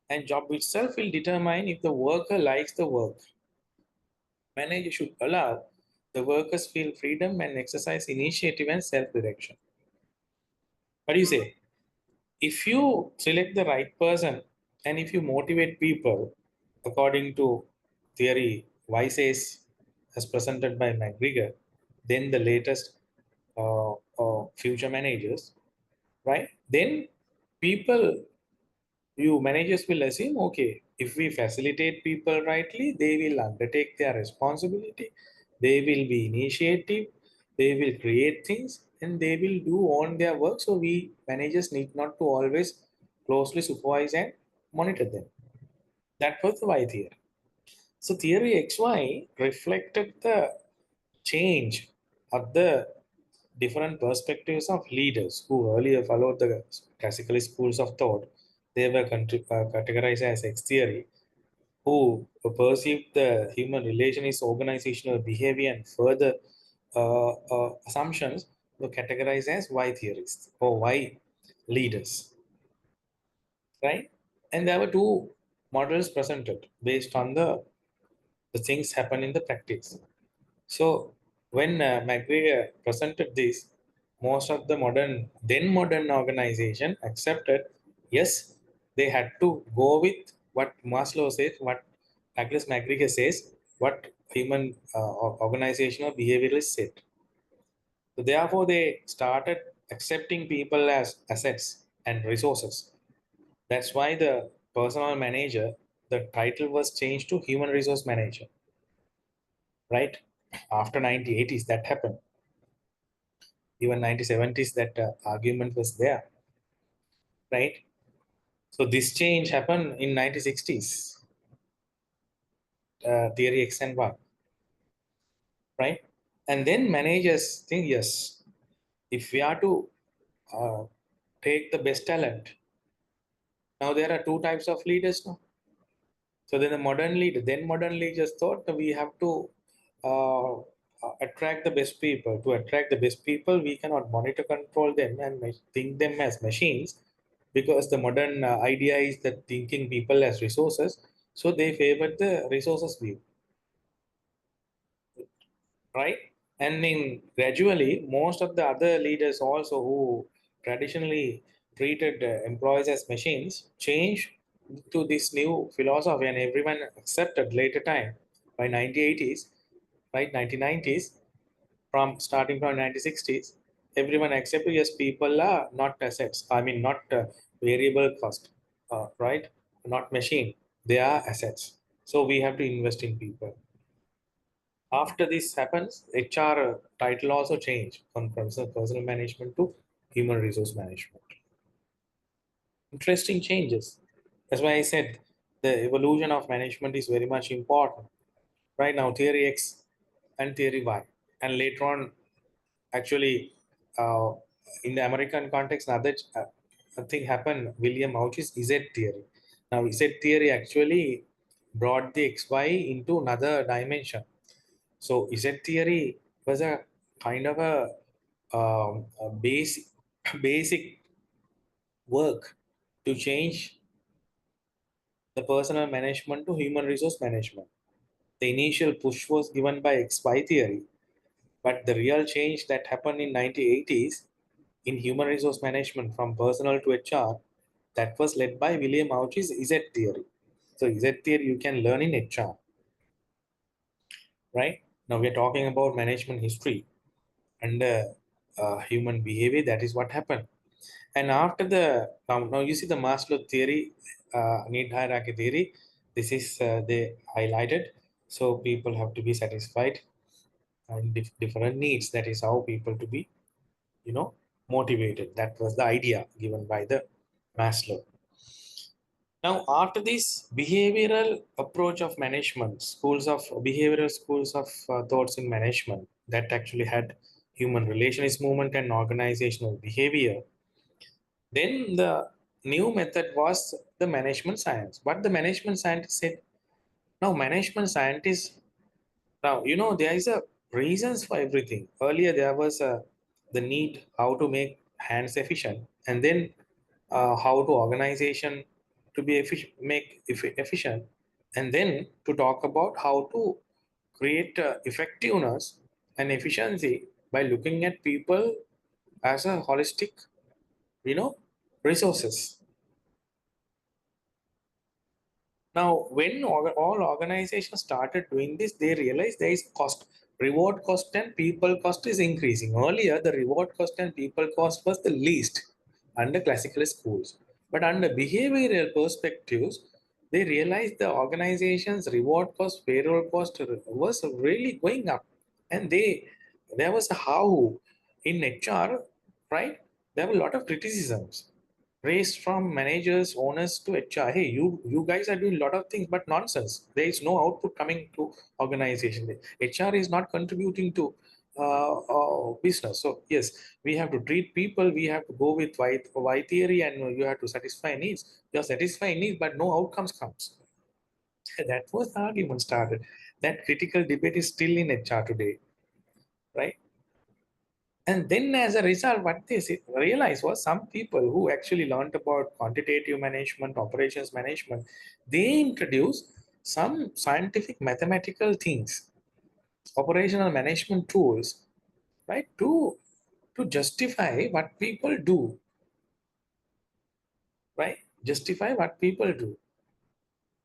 and job itself will determine if the worker likes the work. Manager should allow the workers feel freedom and exercise initiative and self-direction. What do you say? If you select the right person and if you motivate people according to theory Y says as presented by McGregor, then the latest future managers, right? Then people, you managers will assume, okay, if we facilitate people rightly, they will undertake their responsibility, they will be initiative, they will create things, and they will do on their work. So we managers need not to always closely supervise and monitor them. That was the Y theory. So theory XY reflected the change of the different perspectives of leaders who earlier followed the classical schools of thought. They were categorized as X theory, who perceived the human relation is organizational behavior, and further assumptions were categorized as Y theorists or Y leaders, right? And there were two models presented based on the things happen in the practice. So When McGregor presented this, most of the modern organization accepted, yes, they had to go with what Maslow says, what Douglas McGregor says, what human organizational behavioralists said. So therefore, they started accepting people as assets and resources. That's why the personal manager, the title was changed to human resource manager, right? After 1980s, that happened. Even 1970s, that argument was there, right? So this change happened in 1960s, theory X and Y, right? And then managers think, yes, if we are to uh, take the best talent, now there are two types of leaders now. So then modern leaders thought that we have to attract the best people. To attract the best people, we cannot monitor control them and think them as machines, because the modern idea is that thinking people as resources. So they favor the resources view, right? And then gradually, most of the other leaders also who traditionally treated employees as machines changed to this new philosophy, and everyone accepted later time by 1980s, right? 1990s, from starting from 1960s, everyone accepted, yes, people are not assets. I mean, not variable cost, right? Not machine. They are assets. So we have to invest in people. After this happens, HR title also changed from personal management to human resource management. Interesting changes. That's why I said the evolution of management is very much important. Right now, theory X and theory Y. And later on, actually, uh, in the American context, another thing happened. William Mauch's Z theory. Now, Z theory actually brought the XY into another dimension. So Z theory was a kind of a basic work to change the personal management to human resource management. The initial push was given by XY theory, but the real change that happened in 1980s in human resource management from personal to HR, that was led by William Auch's Z theory. So Z theory you can learn in HR, right? Now we're talking about management history and human behavior. That is what happened. And after the now you see the Maslow theory, need hierarchy theory. This is they highlighted. So people have to be satisfied and different needs. That is how people to be, motivated. That was the idea given by the Maslow. Now, after this behavioral approach of management, behavioral schools of thoughts in management that actually had human relations movement and organizational behavior, then the new method was the management science. What the management scientist said, now management scientists, now there is a reasons for everything. Earlier there was the need how to make hands efficient, and then how to organization to be efficient, efficient, and then to talk about how to create effectiveness and efficiency by looking at people as a holistic, you know, resources. Now, when all organizations started doing this, they realized there is cost, reward cost, and people cost is increasing. Earlier, the reward cost and people cost was the least under classical schools. But under behavioral perspectives, they realized the organization's reward cost, payroll cost was really going up. And there was a how in HR, right? There were a lot of criticisms raised from managers, owners to HR. Hey, you guys are doing a lot of things, but nonsense. There is no output coming to organization. HR is not contributing to business. So yes, we have to treat people. We have to go with Y theory, and you have to satisfy needs. You are satisfying needs, but no outcomes comes. That was the argument started. That critical debate is still in HR today, right? And then, as a result, what they realized was some people who actually learned about quantitative management, operations management, they introduced some scientific mathematical things. operational management tools, right, to justify what people do, right? Justify what people do.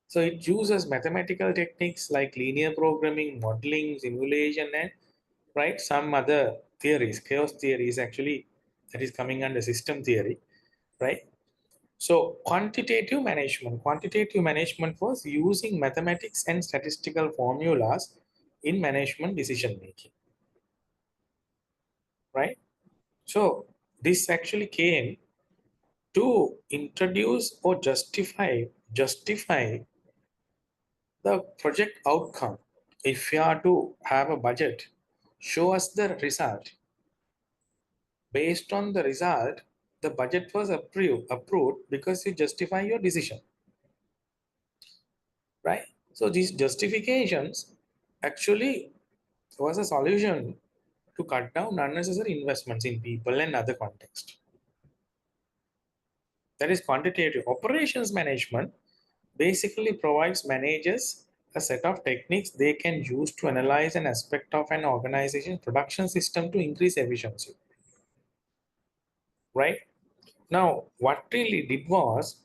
So it uses mathematical techniques like linear programming, modeling, simulation, and right some other theories. Chaos theory is actually that is coming under system theory, right? So quantitative management was using mathematics and statistical formulas in management decision making, right? So this actually came to introduce or justify the project outcome. If you are to have a budget, show us the result. Based on the result, the budget was approved because you justify your decision, right? So these justifications actually was a solution to cut down unnecessary investments in people and other context. That is quantitative. Operations management basically provides managers a set of techniques they can use to analyze an aspect of an organization's production system to increase efficiency, right? Now, what really did was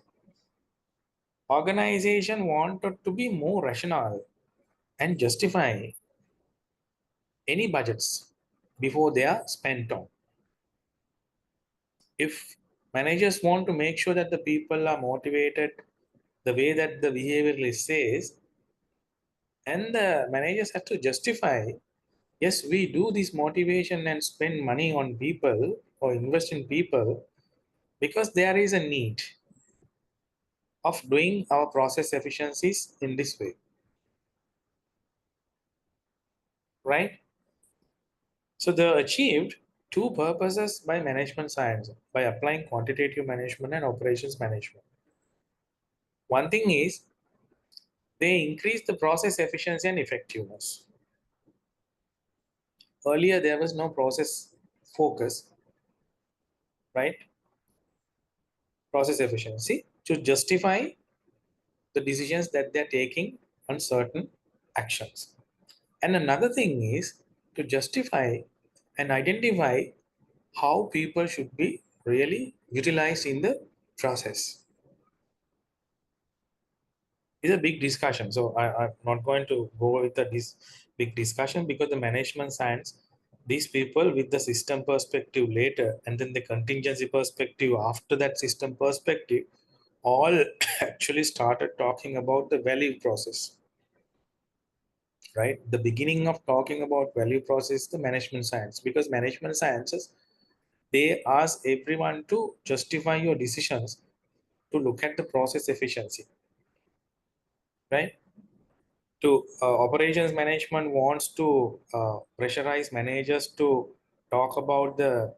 organization wanted to be more rational and justify any budgets before they are spent on. If managers want to make sure that the people are motivated the way that the behavioralist says, and the managers have to justify, yes, we do this motivation and spend money on people or invest in people because there is a need of doing our process efficiencies in this way, right? So they achieved two purposes by management science by applying quantitative management and operations management. One thing is they increase the process efficiency and effectiveness. Earlier, there was no process focus, right? Process efficiency to justify the decisions that they're taking on certain actions. And another thing is to justify and identify how people should be really utilized in the process. It's a big discussion. So I'm not going to go with this big discussion because the management science, these people with the system perspective later and then the contingency perspective after that system perspective, all actually started talking about the value process, right? The beginning of talking about value process is the management science because management sciences, they ask everyone to justify your decisions to look at the process efficiency, right? To operations management wants to pressurize managers to talk about the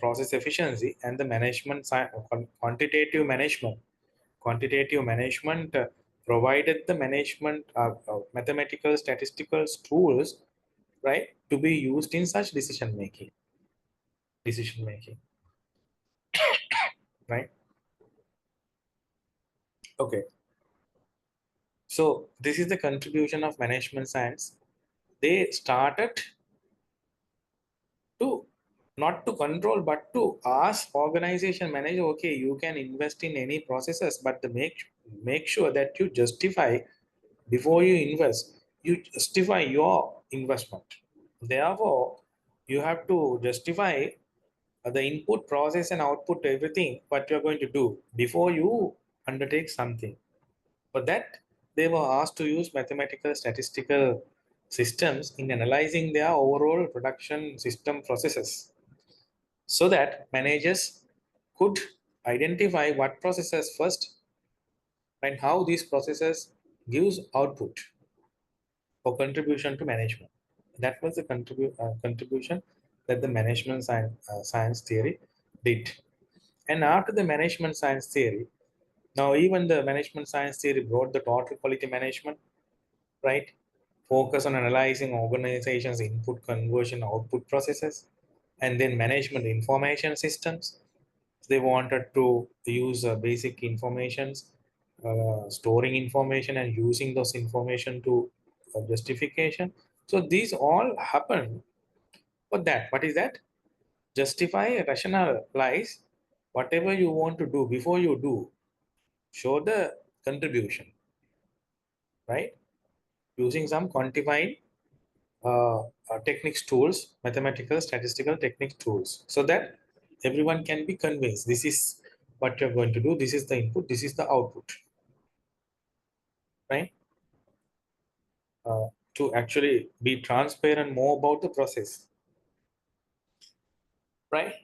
process efficiency and the quantitative management provided the management mathematical statistical tools, right, to be used in such decision making, right? Okay, so this is the contribution of management science. They started to not to control but to ask organization manager, okay, you can invest in any processes but the make sure that you justify before you invest, you justify your investment. Therefore you have to justify the input process and output everything what you're going to do before you undertake something. For that they were asked to use mathematical statistical systems in analyzing their overall production system processes so that managers could identify what processes first and how these processes gives output for contribution to management. That was the contribution that the management science theory did. And after the management science theory, now even the management science theory brought the total quality management, right? Focus on analyzing organizations' input conversion output processes and then management information systems. They wanted to use basic informations, storing information and using those information to justification. So these all happen for that. What is that? Justify, rationalize whatever you want to do. Before you do, show the contribution, right? Using some quantifying techniques, tools, mathematical, statistical techniques, tools, so that everyone can be convinced this is what you're going to do, this is the input, this is the output, right? To actually be transparent more about the process, right?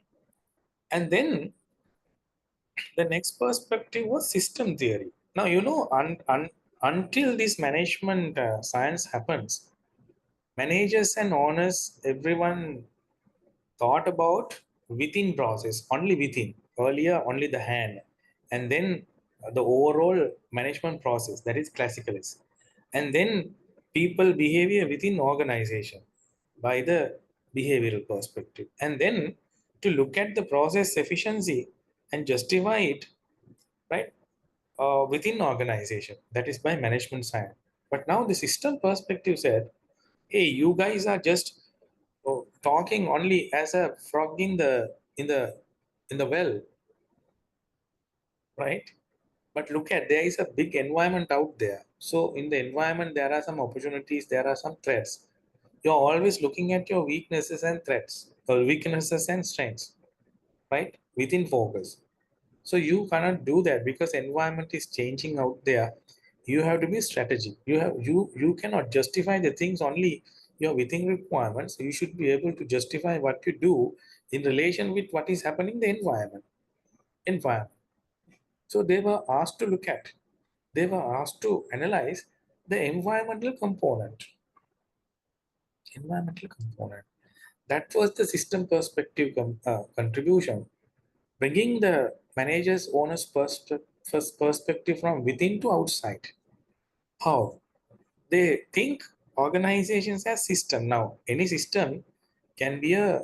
And then the next perspective was system theory. Now, until this management science happens, managers and owners, everyone thought about within process, only within. Earlier, only the hand, and then the overall management process, that is classicalist. And then people behavior within organization by the behavioral perspective. And then to look at the process efficiency and justify it, right, within organization, that is by management side. But now the system perspective said, hey, you guys are just talking only as a frog in the well, right? But look at, there is a big environment out there. So in the environment there are some opportunities, there are some threats. You're always looking at your weaknesses and threats, or weaknesses and strengths, right, within focus. So you cannot do that because environment is changing out there. You have to be strategic. You cannot justify the things only your within requirements. You should be able to justify what you do in relation with what is happening in the environment. So they were asked to look at, they were asked to analyze the environmental component. That was the system perspective contribution, bringing the manager's owner's first perspective from within to outside. How? They think organizations as system. Now, any system can be a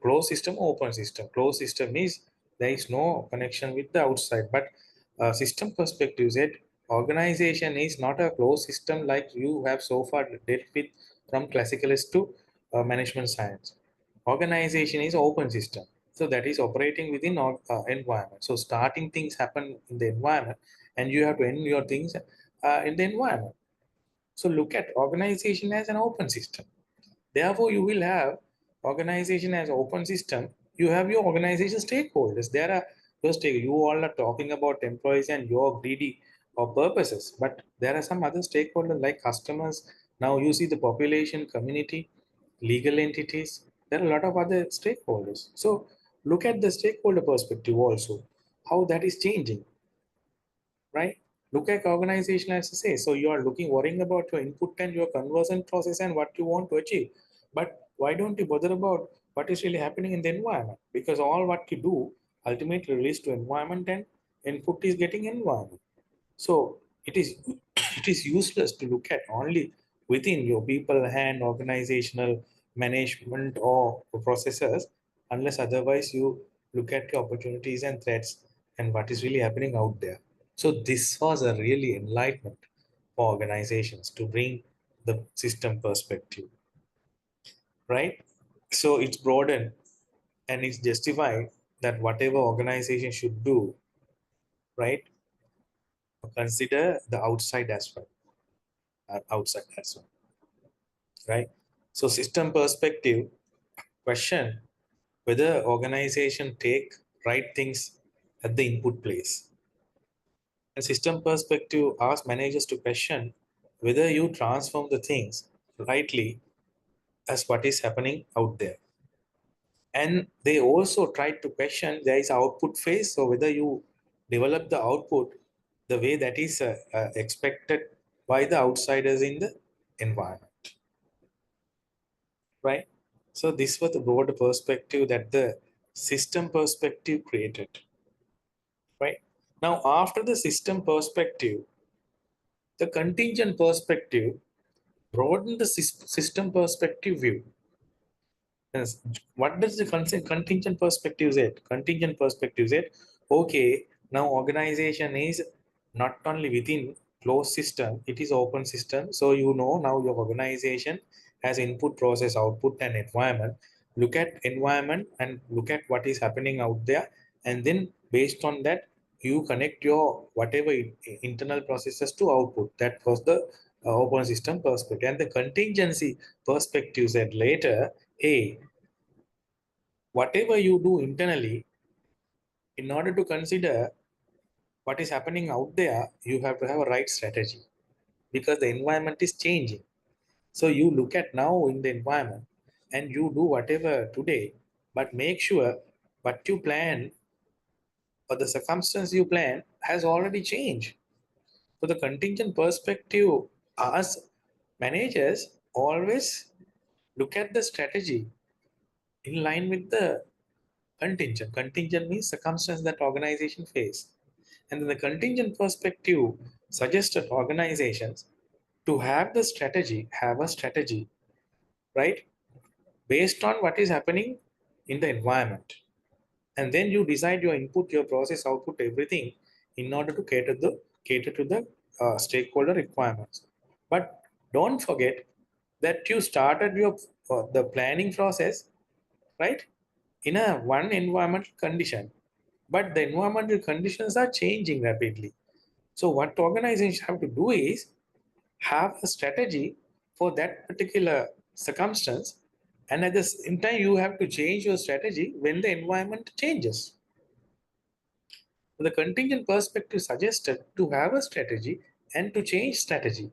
closed system, open system. Closed system is there is no connection with the outside. But system perspective said organization is not a closed system like you have so far dealt with from classicalist to management science. Organization is open system. So that is operating within environment. So starting things happen in the environment, and you have to end your things in the environment. So look at organization as an open system. Therefore, you will have organization as open system. You have your organization stakeholders. There are those you all are talking about employees and your greedy or purposes, but there are some other stakeholders like customers. Now you see the population, community, legal entities. There are a lot of other stakeholders. So look at the stakeholder perspective also, how that is changing, right? Look at organization as I say. So you are worrying about your input and your conversion process and what you want to achieve. But why don't you bother about what is really happening in the environment? Because all what you do ultimately relates to environment, and input is getting environment. So it is it is useless to look at only within your people hand organizational management or processes unless otherwise you look at the opportunities and threats and what is really happening out there. So this was a really enlightenment for organizations to bring the system perspective, right? So it's broadened and it's justified that whatever organization should do, right, consider the outside as well, right? So system perspective question whether organization take right things at the input place. And system perspective asks managers to question whether you transform the things rightly as what is happening out there. And they also try to question there is output phase, so whether you develop the output the way that is expected by the outsiders in the environment, right? So this was the broader perspective that the system perspective created, right? Now, after the system perspective, the contingent perspective broadened the system perspective view. Yes. What does the contingent perspective say? Contingent perspective said, okay, now organization is not only within, closed system, it is open system. So you know now your organization has input, process, output, and environment. Look at environment and look at what is happening out there, and then based on that, you connect your whatever internal processes to output. That was the open system perspective. And the contingency perspective said later, hey, whatever you do internally, in order to consider what is happening out there, you have to have a right strategy because the environment is changing. So you look at now in the environment and you do whatever today, but make sure what you plan or the circumstance you plan has already changed. So the contingent perspective, us managers always look at the strategy in line with the contingent. Contingent means circumstance that organization face. And then the contingent perspective suggested organizations to have the strategy, have a strategy, right? Based on what is happening in the environment. And then you decide your input, your process, output, everything in order to cater to the stakeholder requirements. But don't forget that you started your the planning process, right, in a one environmental condition, but the environmental conditions are changing rapidly. So what organizations have to do is have a strategy for that particular circumstance, and at the same time you have to change your strategy when the environment changes. So the contingent perspective suggested to have a strategy and to change strategy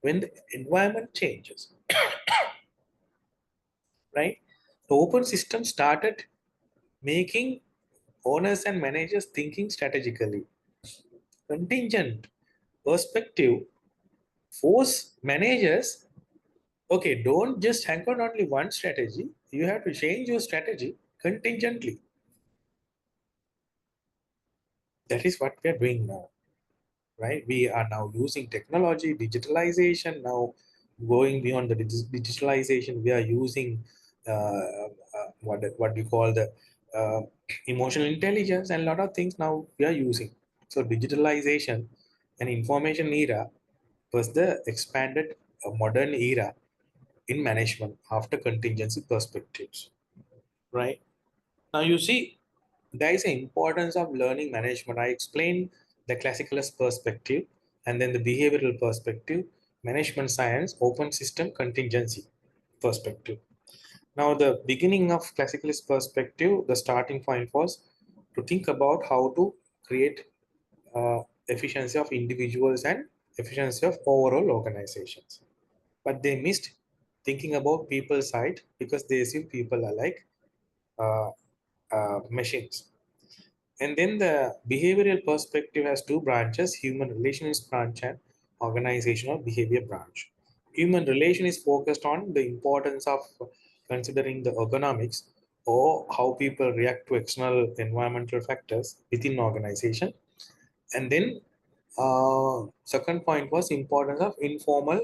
when the environment changes, right? The open system started making owners and managers thinking strategically. Contingent perspective force managers, okay, don't just hang on only one strategy. You have to change your strategy contingently. That is what we are doing now, right? We are now using technology, digitalization. Now, going beyond the digitalization, we are using what we call the uh, emotional intelligence and a lot of things now we are using. So, digitalization and information era was the expanded modern era in management after contingency perspectives, right? Now you see, there is an importance of learning management. I explained the classicalist perspective and then the behavioral perspective, management science, open system contingency perspective. Now the beginning of classicalist perspective, the starting point was to think about how to create efficiency of individuals and efficiency of overall organizations. But they missed thinking about people side because they assume people are like uh, machines. And then the behavioral perspective has two branches, human relations branch and organizational behavior branch. Human relation is focused on the importance of considering the ergonomics or how people react to external environmental factors within organization. And then second point was importance of informal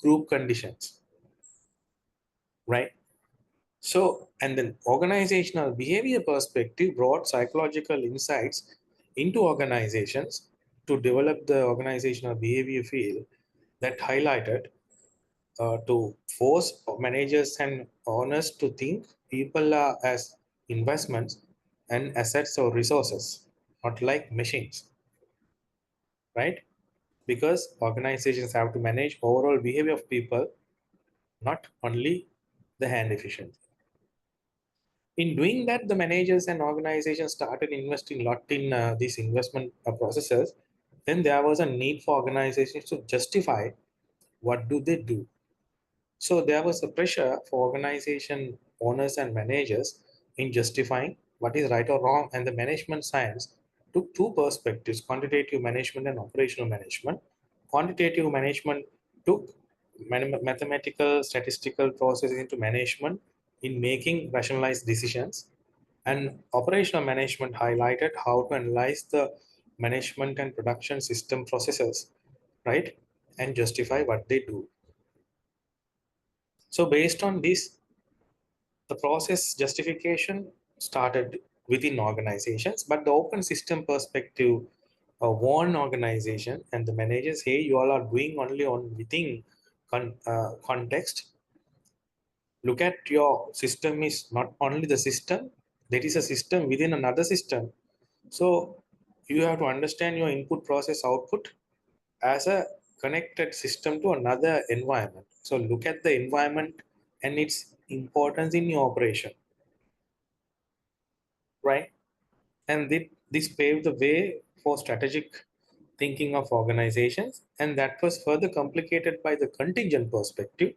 group conditions, right? So, and then organizational behavior perspective brought psychological insights into organizations to develop the organizational behavior field that highlighted to force managers and owners to think people are as investments and assets or resources, not like machines, right? Because organizations have to manage overall behavior of people, not only the hand efficiency. In doing that, the managers and organizations started investing a lot in these investment processes. Then there was a need for organizations to justify what do they do. So there was a pressure for organization owners and managers in justifying what is right or wrong. And the management science took two perspectives: quantitative management and operational management. Quantitative management took mathematical statistical processes into management in making rationalized decisions, and operational management highlighted how to analyze the management and production system processes, right, and justify what they do. So based on this, the process justification started within organizations, but the open system perspective one organization and the managers, hey, you all are doing only on within context. Look at your system is not only the system, there is a system within another system. So you have to understand your input process output as a connected system to another environment. So look at the environment and its importance in your operation, right? And this paved the way for strategic thinking of organizations, and that was further complicated by the contingent perspective,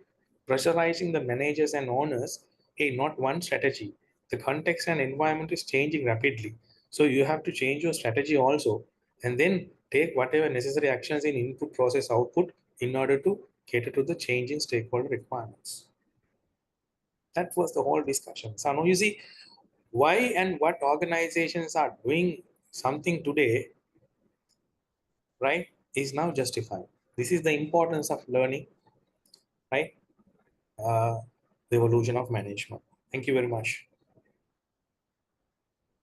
pressurizing the managers and owners. Hey, not one strategy. The context and environment is changing rapidly. So you have to change your strategy also, and then take whatever necessary actions in input, process, output in order to cater to the changing stakeholder requirements. That was the whole discussion. So now you see why and what organizations are doing something today, right, is now justified. This is the importance of learning, right? Uh, the evolution of management. Thank you very much.